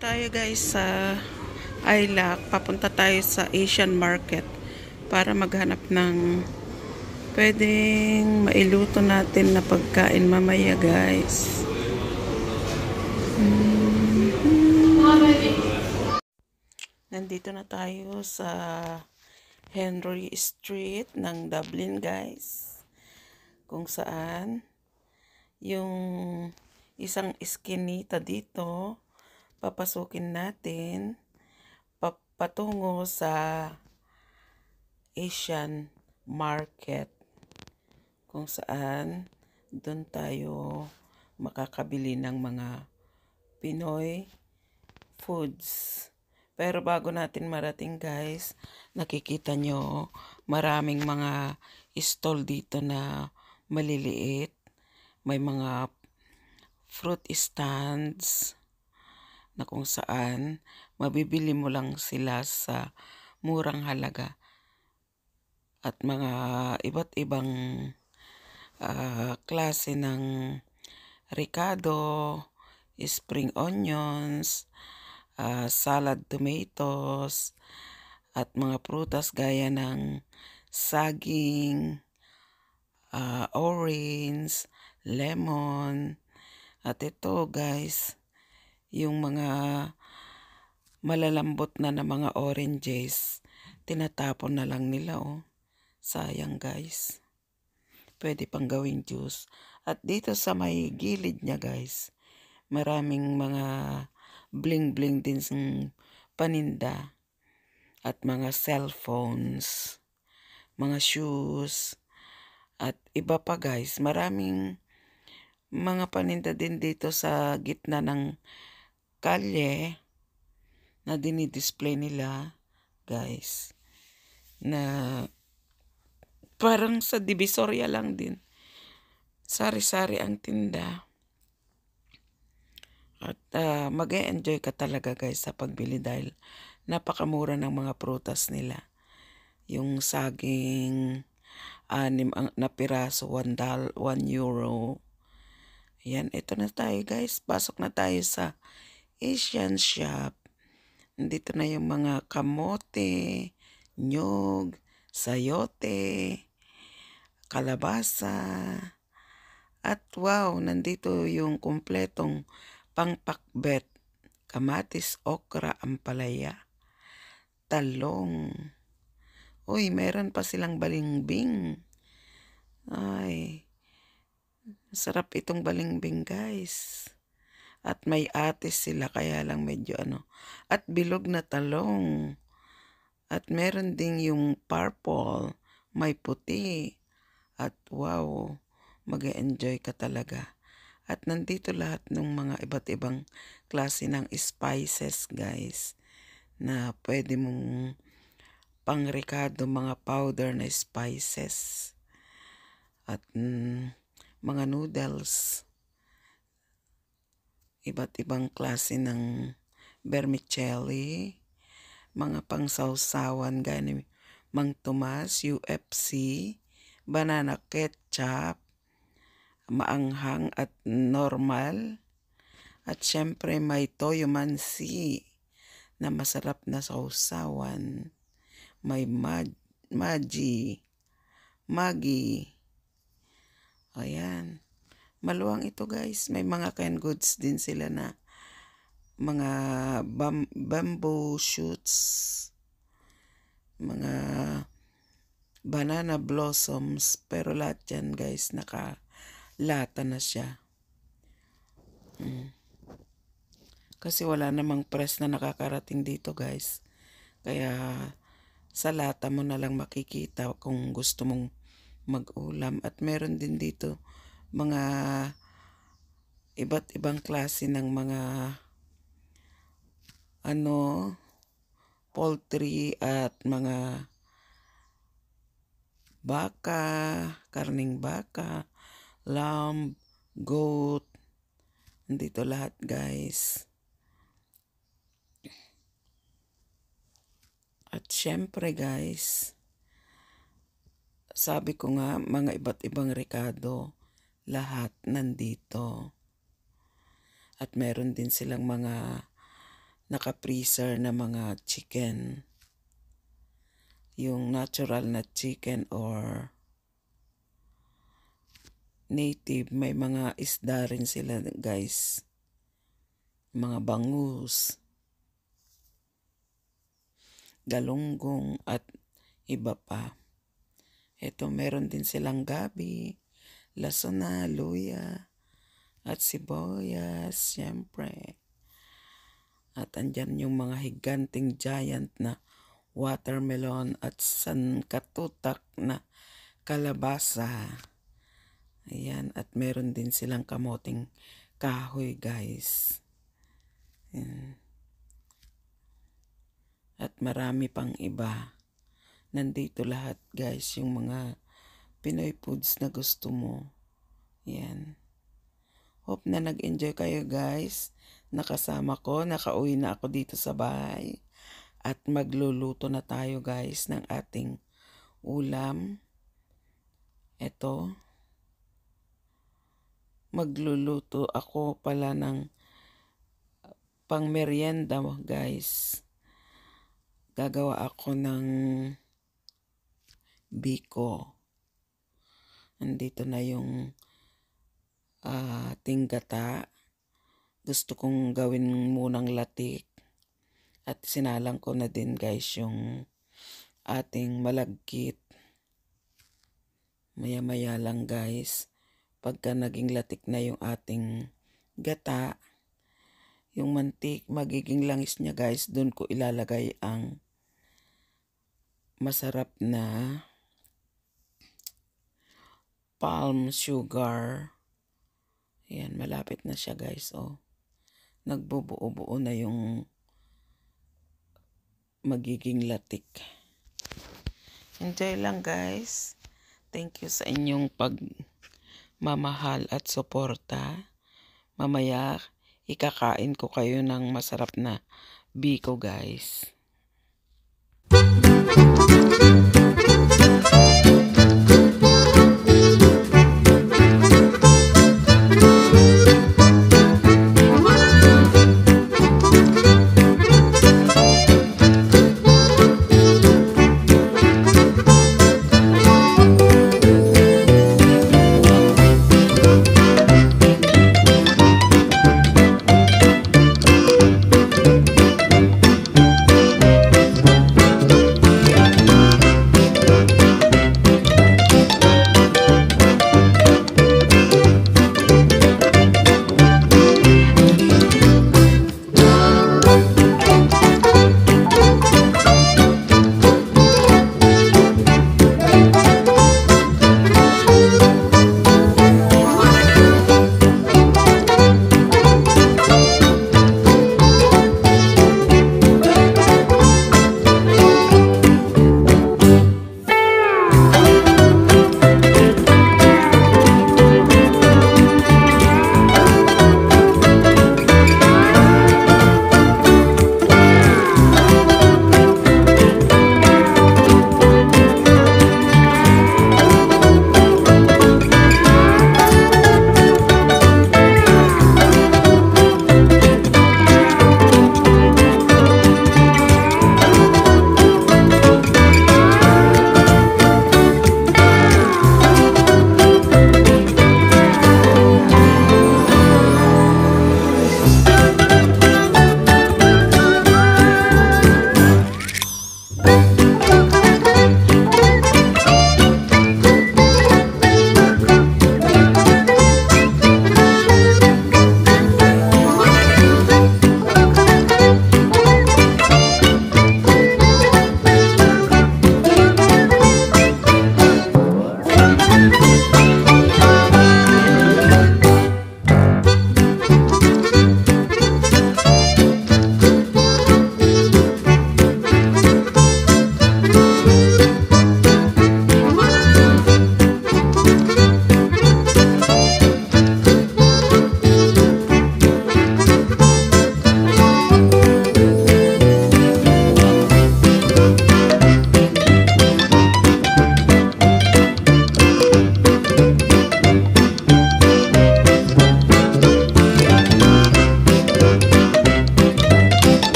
Tayo guys sa Ilac, papunta tayo sa Asian Market para maghanap ng pwedeng mailuto natin na pagkain mamaya guys. Nandito na tayo sa Henry Street ng Dublin guys, kung saan yung isang iskinita dito papasukin natin patungo sa Asian Market, kung saan doon tayo makakabili ng mga Pinoy foods. Pero bago natin marating guys, nakikita nyo maraming mga stall dito na maliliit. May mga fruit stands na kung saan mabibili mo lang sila sa murang halaga at mga iba't ibang klase ng ricado, spring onions, salad tomatoes, at mga prutas gaya ng saging, orange, lemon. At ito guys, yung mga malalambot na mga oranges, tinatapon na lang nila oh. Sayang guys. Pwede pang gawing juice. At dito sa may gilid niya guys, maraming mga bling-bling din sa paninda at mga cellphones, mga shoes, at iba pa guys. Maraming mga paninda din dito sa gitna ng kalye na dinidisplay nila guys, na parang sa Divisoria lang din. Sari-sari ang tinda. At mag-e-enjoy ka talaga guys sa pagbili dahil napakamura ng mga prutas nila. Yung saging, 6 na piraso, €1. Yan, ito na tayo guys. Pasok na tayo sa Asian shop. Nandito na yung mga kamote, nyog, sayote, kalabasa. At wow, nandito yung kumpletong pangpakbet, kamatis, okra, ampalaya, talong. Uy, meron pa silang balimbing. Ay, sarap itong balimbing guys. At may atis sila, kaya lang medyo At bilog na talong. At meron ding yung purple, may puti. At wow, mag-e-enjoy ka talaga. At nandito lahat ng mga iba't ibang klase ng spices guys, na pwede mong pang-ricado, mga powder na spices. At mga noodles. Iba't ibang klase ng vermicelli, mga pangsawsawan gaya ni Mang Tomas, UFC, banana ketchup, maanghang at normal. At syempre may toyo mansi na masarap na sausawan. May Maggi. Ayan. Maluwang ito guys. May mga canned goods din sila na mga bamboo shoots, mga banana blossoms, pero lahat yan guys nakalata na siya. Kasi wala namang press na nakakarating dito guys. Kaya sa lata mo na lang makikita kung gusto mong mag-ulam. At meron din dito mga iba't ibang klase ng mga poultry at mga baka, karning baka, lamb, goat. Nandito lahat guys. At syempre guys, sabi ko nga, mga iba't ibang ricado, lahat nandito. At meron din silang mga naka-freezer na mga chicken. Yung natural na chicken or native, may mga isda rin sila guys. Mga bangus, galunggong at iba pa. Ito meron din silang gabi, lasuna, luya, at sibuyas, syempre. At andyan yung mga higanting giant na watermelon at sangkatutak na kalabasa. Ayan, at meron din silang kamoting kahoy guys. Ayan. At marami pang iba. Nandito lahat guys, yung mga Pinoy foods na gusto mo. Ayan. Hope na nag-enjoy kayo guys. Nakasama ko, nakauwi na ako dito sa bahay. At magluluto na tayo guys ng ating ulam. Ito. Magluluto ako pala ng pang merienda guys. Gagawa ako ng biko. Nandito na yung tinggata. Gusto kong gawin munang latik. At sinalang ko na din guys yung ating malagkit. Maya-maya lang guys. Pagka naging latik na yung ating gata, yung mantik, magiging langis niya guys. Doon ko ilalagay ang masarap na palm sugar. Ayan, malapit na siya guys. Oh. Nagbubuo-buo na yung magiging latik. Enjoy lang guys. Thank you sa inyong pagmamahal at suporta. Mamaya ikakain ko kayo ng masarap na biko guys.